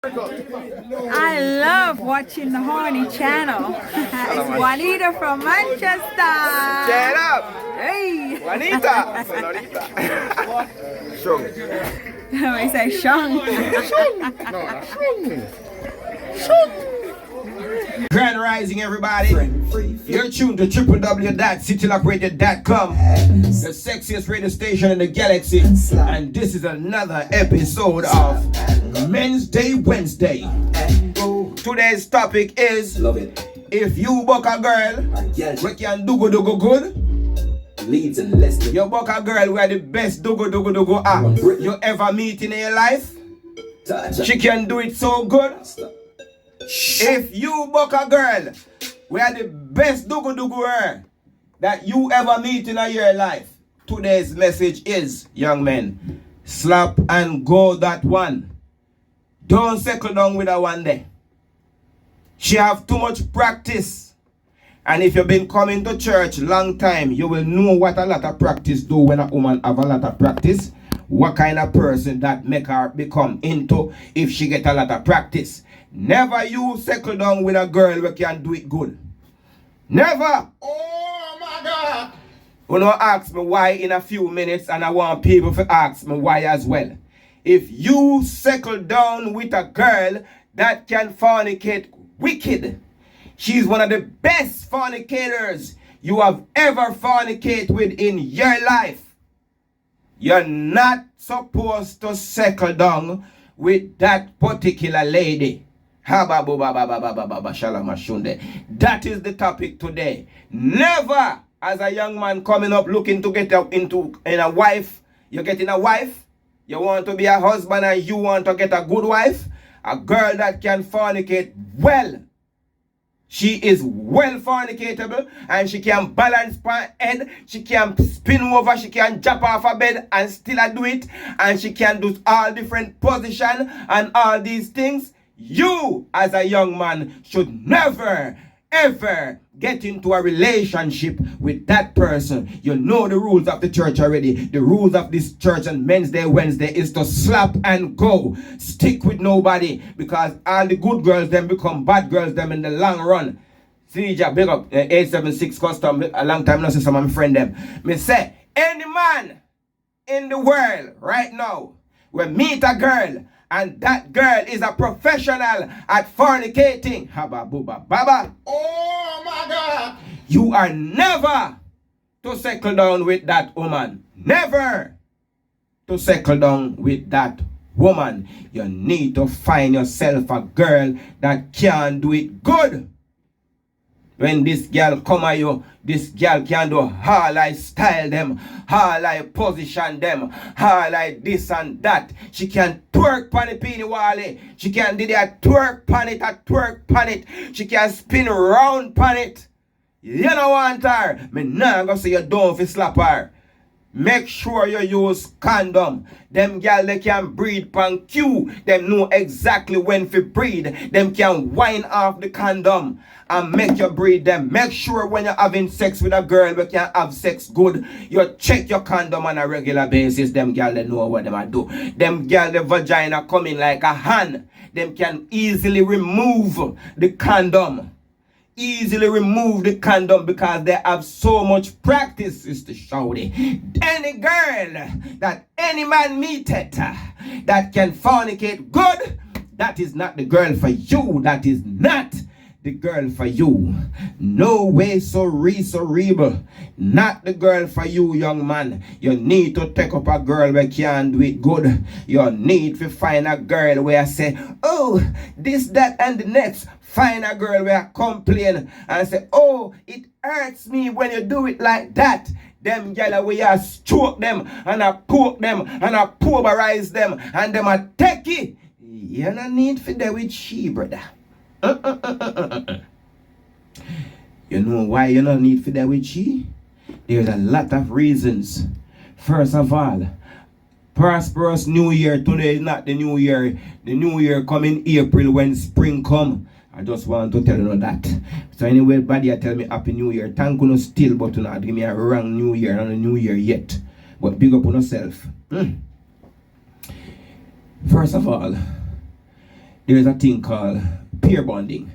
I love watching the Horny channel. It's Juanita from Manchester. Get up! Hey! Juanita! Shung. I say Shung. Grand Rising, everybody. You're tuned to www.citylockradio.com, the sexiest radio station in the galaxy. And this is another episode of Men's Day Wednesday. Today's topic is, if you buck a girl, we can do good. Leads and less. You buck a girl where the best do good you ever meet in your life. She can do it so good. If you buck a girl, we are the best dugu that you ever meet in your life. Today's message is, young men, slap and go that one. Don't settle down with her one day. She have too much practice. And if you've been coming to church long time, you will know what a lot of practice do when a woman have a lot of practice. What kind of person that make her become into if she get a lot of practice. Never you settle down with a girl who can do it good. Never. Oh my God. You know, ask me why in a few minutes, and I want people to ask me why as well. If you settle down with a girl that can fornicate wicked, she's one of the best fornicators you have ever fornicate with in your life. You're not supposed to settle down with that particular lady. That is the topic today. Never, as a young man coming up looking to get into a wife, you're getting a wife, you want to be a husband and you want to get a good wife, a girl that can fornicate well. She is well fornicatable and she can balance her head, she can spin over, she can jump off her bed and still do it, and she can do all different position and all these things. You as a young man should never ever get into a relationship with that person. You know the rules of the church already. The rules of this church on Men's Day Wednesday is to slap and go. Stick with nobody, because all the good girls them become bad girls them in the long run. See, big up 876 custom. A long time no see some of my friend them. Me say any man in the world right now will meet a girl and that girl is a professional at fornicating. Haba booba baba. Oh my God. You are never to settle down with that woman. Never to settle down with that woman. You need to find yourself a girl that can do it good. When this girl come at you, this girl can do all I style them, all I position them, all I this and that. She can twerk pan the peeny wally. She can do that twerk pan it, a twerk pan it. She can spin round pan it. You don't want her. Me nah go say you don't fi slap her. Make sure you use condom. Them girl they can breathe pan cue. Them know exactly when to breathe. Them can wind off the condom and make you breathe them. Make sure when you're having sex with a girl we can have sex good, you check your condom on a regular basis. Them girl they know what them a do. Them girl the vagina coming like a hand. Them can easily remove the condom. Easily remove the condom because they have so much practice, Sister Shawty. Any girl that any man meeteth that can fornicate good, that is not the girl for you. That is not the girl for you. No way, so rebel. Not the girl for you, young man. You need to take up a girl where can do it good. You need to find a girl where I say, oh, this, that, and the next. Find a girl where I complain and say, oh, it hurts me when you do it like that. Them gyal where you stroke them and I poke them and I pulverize them and them a take it. You no need for that with she, brother. You know why you don't need for that with she? There's a lot of reasons. First of all, prosperous New Year. Today is not the New Year. The New Year come in April when spring come. I just want to tell you that. So anyway, buddy, tell me Happy New Year. Thank you still, but not give me a wrong New Year, not a New Year yet. But big up on yourself. First of all, There's a thing called peer bonding.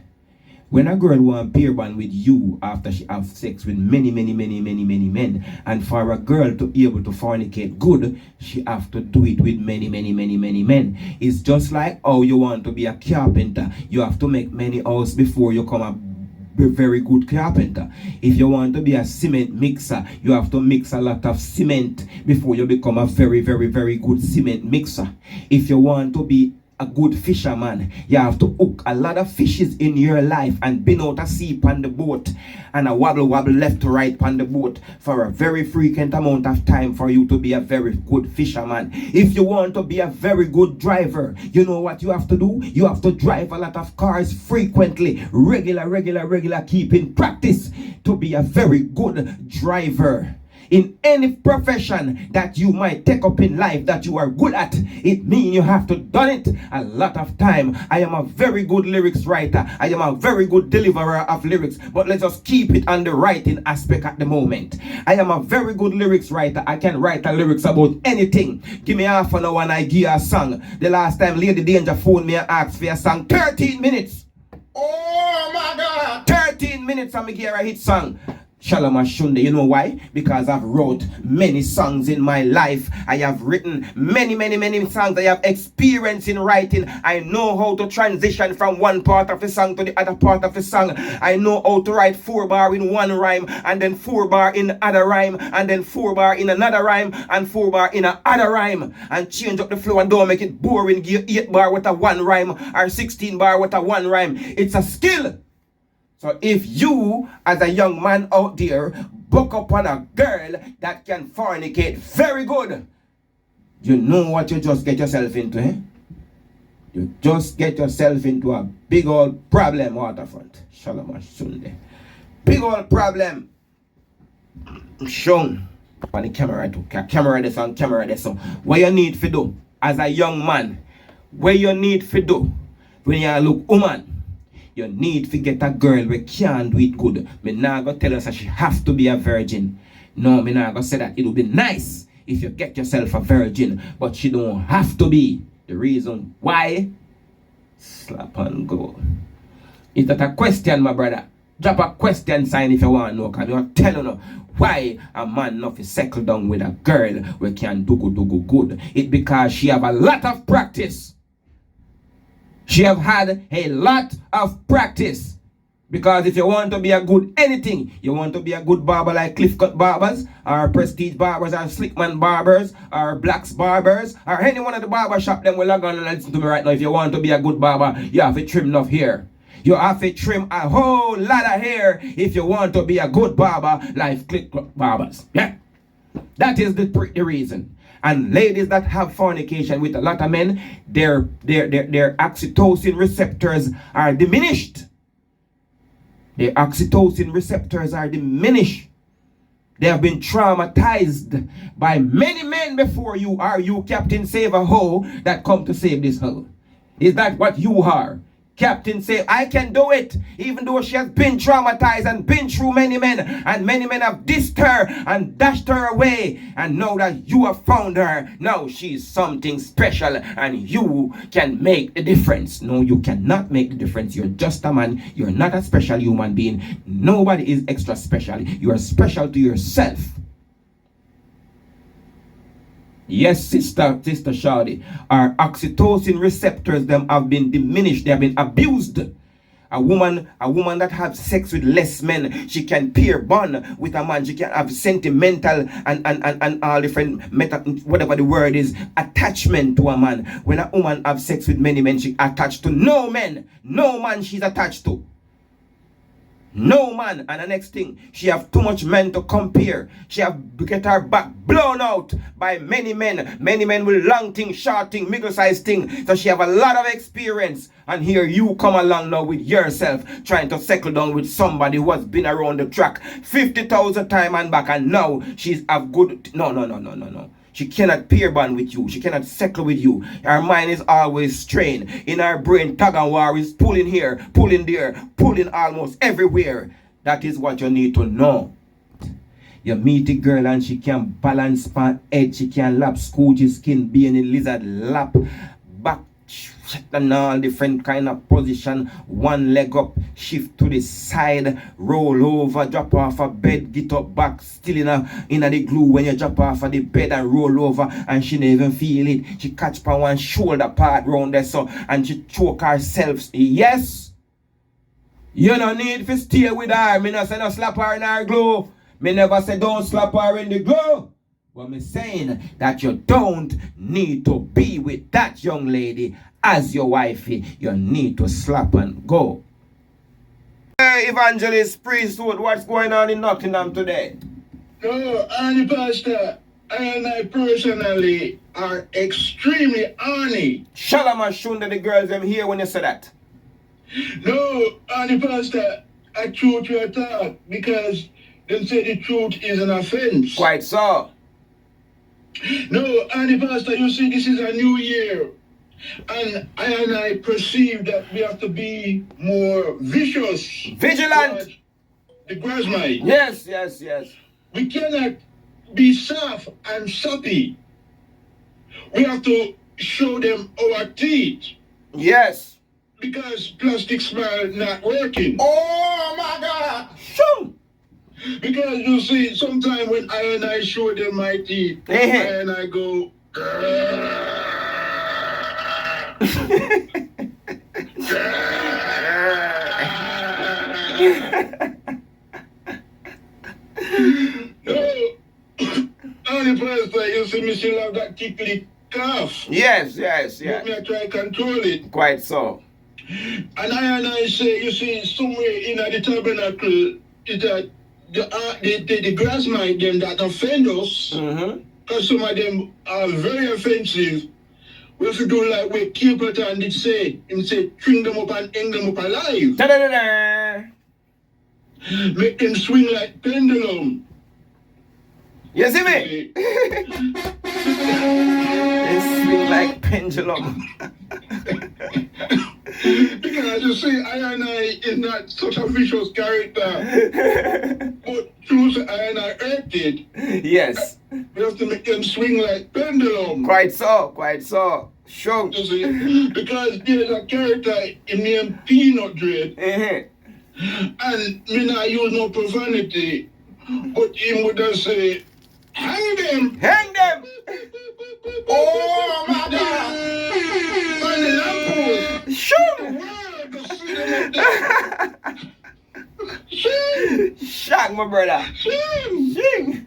When a girl want peer bond with you after she have sex with many men, and for a girl to be able to fornicate good, she have to do it with many men. It's just like how you want to be a carpenter. You have to make many houses before you come a very good carpenter. If you want to be a cement mixer, you have to mix a lot of cement before you become a very good cement mixer. If you want to be a good fisherman, you have to hook a lot of fishes in your life and bin out a sea on the boat and a wobble left to right on the boat for a very frequent amount of time for you to be a very good fisherman. If you want to be a very good driver, you know what you have to do? You have to drive a lot of cars frequently, regular, keep in practice to be a very good driver. In any profession that you might take up in life that you are good at, it means you have to done it a lot of time. I am a very good lyrics writer. I am a very good deliverer of lyrics. But let's just keep it on the writing aspect at the moment. I am a very good lyrics writer. I can write a lyrics about anything. Give me half an hour and I give you a song. The last time Lady Danger phoned me and asked for a song, 13 minutes. Oh my God. 13 minutes and I give her a hit song. Shalom Ashunde. You know why? Because I've wrote many songs in my life. I have written many songs. I have experience in writing. I know how to transition from one part of a song to the other part of a song. I know how to write 4 bar in one rhyme, and then 4 bar in other rhyme, and then 4 bar in another rhyme, and 4 bar in another rhyme, and change up the flow and don't make it boring. Give 8 bar with a 1 rhyme or 16 bar with a 1 rhyme. It's a skill. So if you, as a young man out there, book up on a girl that can fornicate very good, you know what you just get yourself into, eh? You just get yourself into a big old problem, Waterfront. Shalom Sunday. Big old problem. Shown on the camera too. Camera this and camera this. So what you need to do as a young man, what you need to do when you look woman, you need to get a girl who can do it good. Me not gonna tell us that she have to be a virgin. No, me not gonna say that. It would be nice if you get yourself a virgin, but she don't have to be. The reason why, slap and go. Is that a question, my brother? Drop a question sign if you want to know, because I'm telling you why a man not to settle down with a girl who can do good. It's because she have a lot of practice. She have had a lot of practice. Because if you want to be a good anything, you want to be a good barber like Cliff Cut Barbers, or Prestige Barbers, or Slickman Barbers, or Blacks Barbers, or any one of the barber shop, them will log on and listen to me right now. If you want to be a good barber, you have to trim enough hair. You have to trim a whole lot of hair if you want to be a good barber like Cliff Cut Barbers. Yeah. That is the reason. And ladies that have fornication with a lot of men, their oxytocin receptors are diminished. Their oxytocin receptors are diminished. They have been traumatized by many men before you. Are you Captain Save a Hoe that come to save this hoe? Is that what you are? Captain say, I can do it, even though she has been traumatized and been through many men, and many men have dissed her and dashed her away, and now that you have found her, now she's something special, and you can make the difference. No, you cannot make the difference. You're just a man. You're not a special human being. Nobody is extra special. You are special to yourself. Yes, sister Shawty, our oxytocin receptors them have been diminished. They have been abused. A woman that has sex with less men, she can peer bond with a man. She can have sentimental and all different whatever the word is, attachment to a man. When a woman have sex with many men, she attached to no men. No man she's attached to. No man. And the next thing, she have too much men to compare. She have get her back blown out by many men. Many men with long thing, short thing, middle sized thing. So she have a lot of experience. And here you come along now with yourself, trying to settle down with somebody who has been around the track 50,000 times and back, and now she's have good. No. She cannot peer bond with you. She cannot settle with you. Her mind is always strained. In her brain, tug and war is pulling here, pulling there, pulling almost everywhere. That is what you need to know. You meet a girl and she can balance pan head. She can lap scoochie skin, being a lizard lap, back and all different kind of position. One leg up, shift to the side, roll over, drop off a bed, get up back, still in the glue when you drop off of the bed and roll over, and she never even feel it. She catch by one shoulder part round there, so, and she choke herself. Yes, you don't need to stay with her. Me not say no slap her in her glue. Me never say don't slap her in the glue. But me saying that you don't need to be with that young lady as your wifey. You need to slap and go. Hey, Evangelist Priesthood, what's going on in Nottingham today? No, Annie Pastor, I and I personally are extremely horny. Shalom Ashunda, the girls them here when you say that. No, Annie Pastor, I truth your thought because them say the truth is an offense. Quite so. No, Annie Pastor, you see, this is a new year. And I perceive that we have to be more vicious. Vigilant. The grassmite. Yes, yes, yes. We cannot be soft and soppy. We have to show them our teeth. Yes. Because plastic smile not working. Oh my God. Shoo. Because you see, sometimes when I show them my teeth, and I go, no, only Pastor, you see me still have that tickly cough. Yes, yes, yes. Let me try to control it. Quite so. And I say, you see, somewhere in the tabernacle, is that the grass mite them that offend us, because some of them are very offensive. We have to do like what Capleton did say. He said, string them up and hang them up alive. Da-da-da-da. Make them swing like pendulum. You see me? They swing like pendulum. Because you see, I is not such a vicious character. But through I acted. Yes. We have to make them swing like pendulum. Quite so, quite so. Sure. You see, because there's a character named Peanut Dread. And me not use no profanity. But him would just say, hang them! Hang them! Oh my God! And the lamppost! Sure! Shag, my brother! Shing!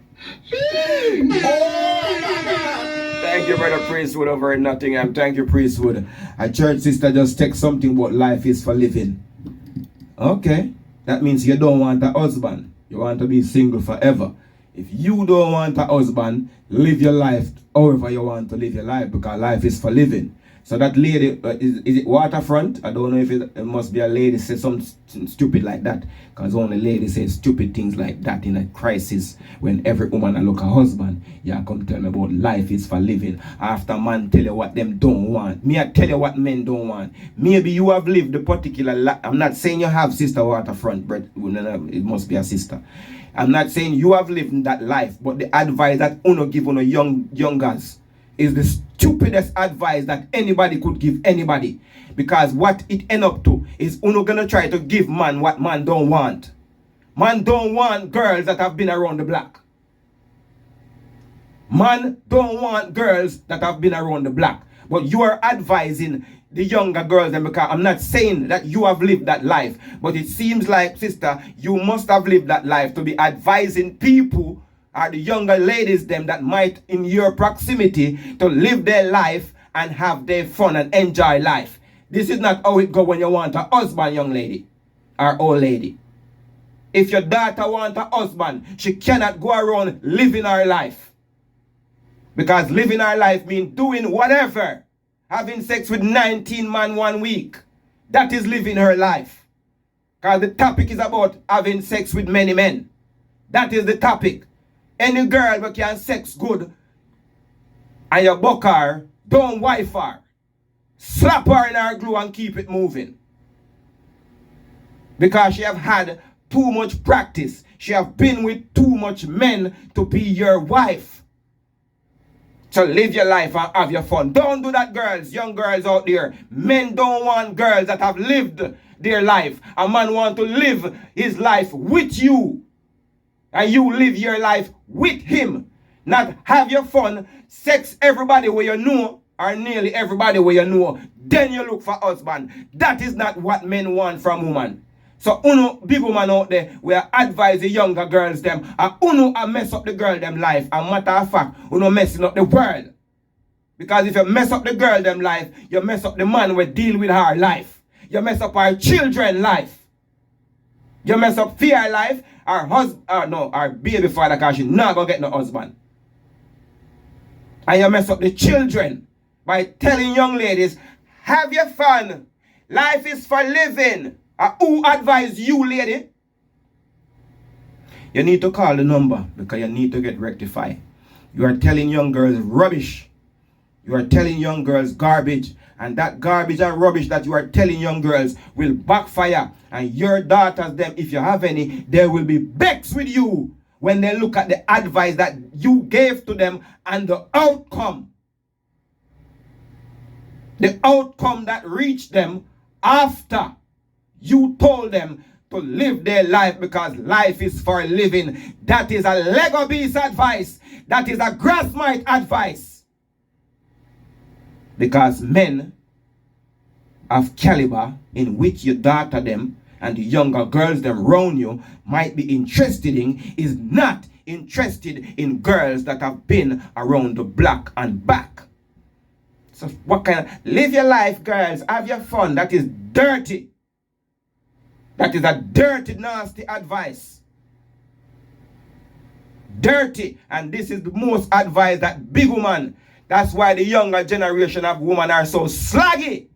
Oh my God! Thank you, brother Priestwood over in Nottingham. Thank you, Priestwood. A church sister just text something about life is for living. Okay. That means you don't want a husband. You want to be single forever. If you don't want a husband, live your life however you want to live your life, because life is for living. So that lady, is it Waterfront? I don't know if it must be a lady say something stupid like that, because only ladies say stupid things like that in a crisis. When every woman look a husband, you come tell me about life is for living. After man tell you what them don't want, me I tell you what men don't want. Maybe you have lived the particular life. I'm not saying you have sister Waterfront, but it must be a sister. I'm not saying you have lived in that life, but the advice that Uno give on youngers is the stupidest advice that anybody could give anybody. Because what it end up to is Uno gonna try to give man what man don't want. Man don't want girls that have been around the block. Man don't want girls that have been around the block. But you are advising the younger girls, and because I'm not saying that you have lived that life, but it seems like, sister, you must have lived that life to be advising people, or the younger ladies them that might in your proximity, to live their life and have their fun and enjoy life. This is not how it go when you want a husband, young lady or old lady. If your daughter want a husband, she cannot go around living her life. Because living her life means doing whatever. Having sex with 19 men 1 week. That is living her life. Because the topic is about having sex with many men. That is the topic. Any girl who can sex good and you buck her, don't wife her. Slap her in her glue and keep it moving. Because she have had too much practice. She have been with too much men to be your wife. So live your life and have your fun. Don't do that, girls, young girls out there. Men don't want girls that have lived their life. A man want to live his life with you. And you live your life with him. Not have your fun, sex everybody where you know, or nearly everybody where you know. Then you look for husband. That is not what men want from women. So uno big woman out there, we advise the younger girls them, and uno a mess up the girl them life. And matter of fact, uno messing up the world. Because if you mess up the girl them life, you mess up the man we deal with her life. You mess up our children life. You mess up fear life, our husband, our baby father, because she not gonna get no husband. And you mess up the children by telling young ladies, have your fun. Life is for living. Who advised you, lady? You need to call the number because you need to get rectified. You are telling young girls rubbish. You are telling young girls garbage. And that garbage and rubbish that you are telling young girls will backfire. And your daughters, them, if you have any, they will be vexed with you when they look at the advice that you gave to them and the outcome. The outcome that reached them after you told them to live their life, because life is for living. That is a Lego beast advice. That is a grass mite advice. Because men of caliber in which your daughter them and the younger girls them around you might be interested in is not interested in girls that have been around the block and back. So what kind of, live your life, girls, have your fun. That is dirty. That is a dirty, nasty advice. Dirty. And this is the most advice that big woman. That's why the younger generation of women are so slaggy.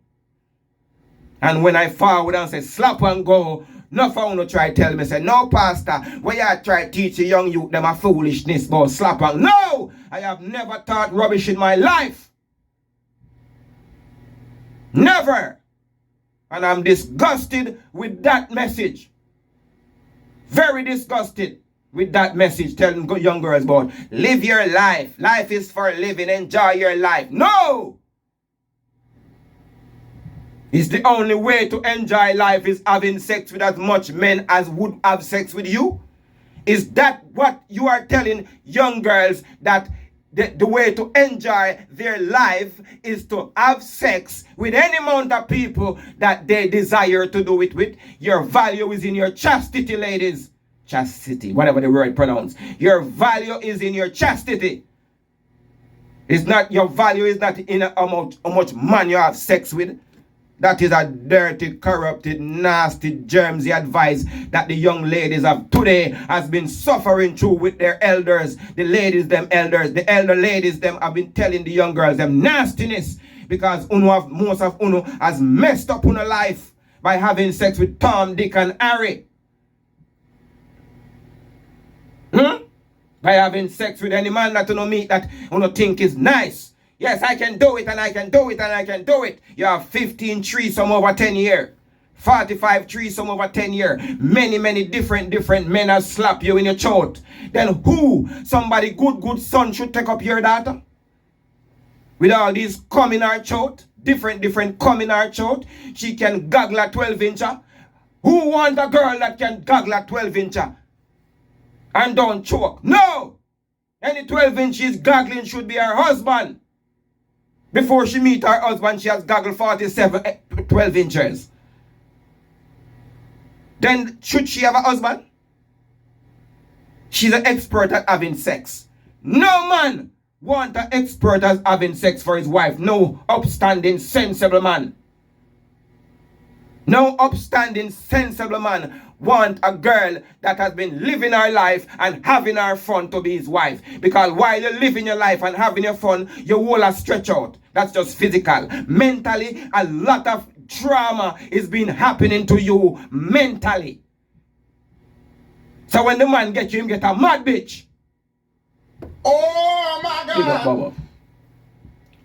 And when I forward and say slap and go, no one will try to tell me, say, no, pastor, where you try to teach the young youth them a foolishness about slap and no! I have never taught rubbish in my life. Never. And I'm disgusted with that message. Very disgusted with that message telling young girls about live your life. Life is for living. Enjoy your life. No! It's the only way to enjoy life is having sex with as much men as would have sex with you. Is that what you are telling young girls, that the way to enjoy their life is to have sex with any amount of people that they desire to do it with? Your value is in your chastity, ladies. Chastity, whatever the word pronounced. Your value is in your chastity. It's not, your value is not in how much man you have sex with. That is a dirty, corrupted, nasty, germsy advice that the young ladies of today has been suffering through with their elders. The ladies, them elders, the elder ladies, them have been telling the young girls them nastiness. Because most of Uno has messed up Uno life by having sex with Tom, Dick, and Harry. By having sex with any man that Uno meet that Uno think is nice. Yes, I can do it, and I can do it, and I can do it. You have 15 threesome over 10 years. 45 threesome over 10 years. Many different men have slapped you in your throat. Then who? Somebody good son should take up your daughter? With all these cum in her throat. Different cum in her throat. She can gaggle a 12-incher. Who want a girl that can gaggle a 12-incher? And don't choke? No! Any 12-inch she's gaggling should be her husband. Before she meet her husband, she has goggled 47 12 inches. Then should she have a husband? She's an expert at having sex. No man want an expert at having sex for his wife. No upstanding, sensible man. No upstanding, sensible man want a girl that has been living her life and having her fun to be his wife. Because while you're living your life and having your fun, your whole are stretch out. That's just physical. Mentally, a lot of trauma is being happening to you mentally. So when the man gets you, him get a mad bitch. Oh my God.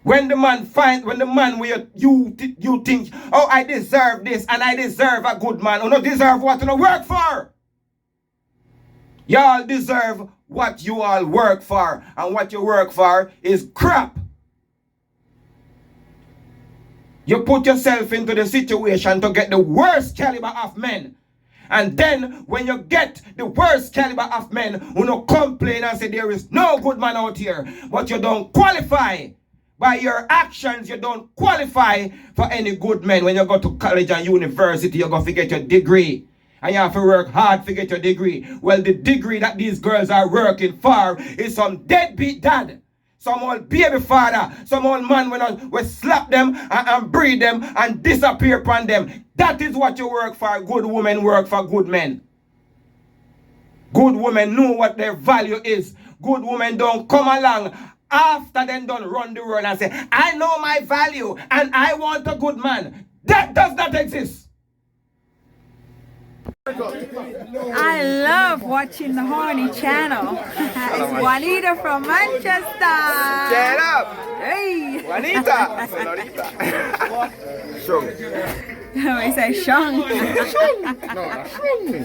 When the man where you think, oh, I deserve this and I deserve a good man. You don't deserve what you work for. Y'all deserve what you all work for. And what you work for is crap. You put yourself into the situation to get the worst caliber of men. And then when you get the worst caliber of men who no complain and say there is no good man out here, but you don't qualify by your actions, you don't qualify for any good men. When you go to college and university, you go to get your degree. And you have to work hard to get your degree. Well, the degree that these girls are working for is some deadbeat dad. Some old baby father, some old man will slap them and breed them and disappear upon them. That is what you work for. Good women work for good men. Good women know what their value is. Good women don't come along after them done run the world and say, I know my value and I want a good man. That does not exist. I love watching the Horny channel. It's Juanita from Manchester. Get up! Hey! Juanita! Sean. I say Sean. No, that's wrong.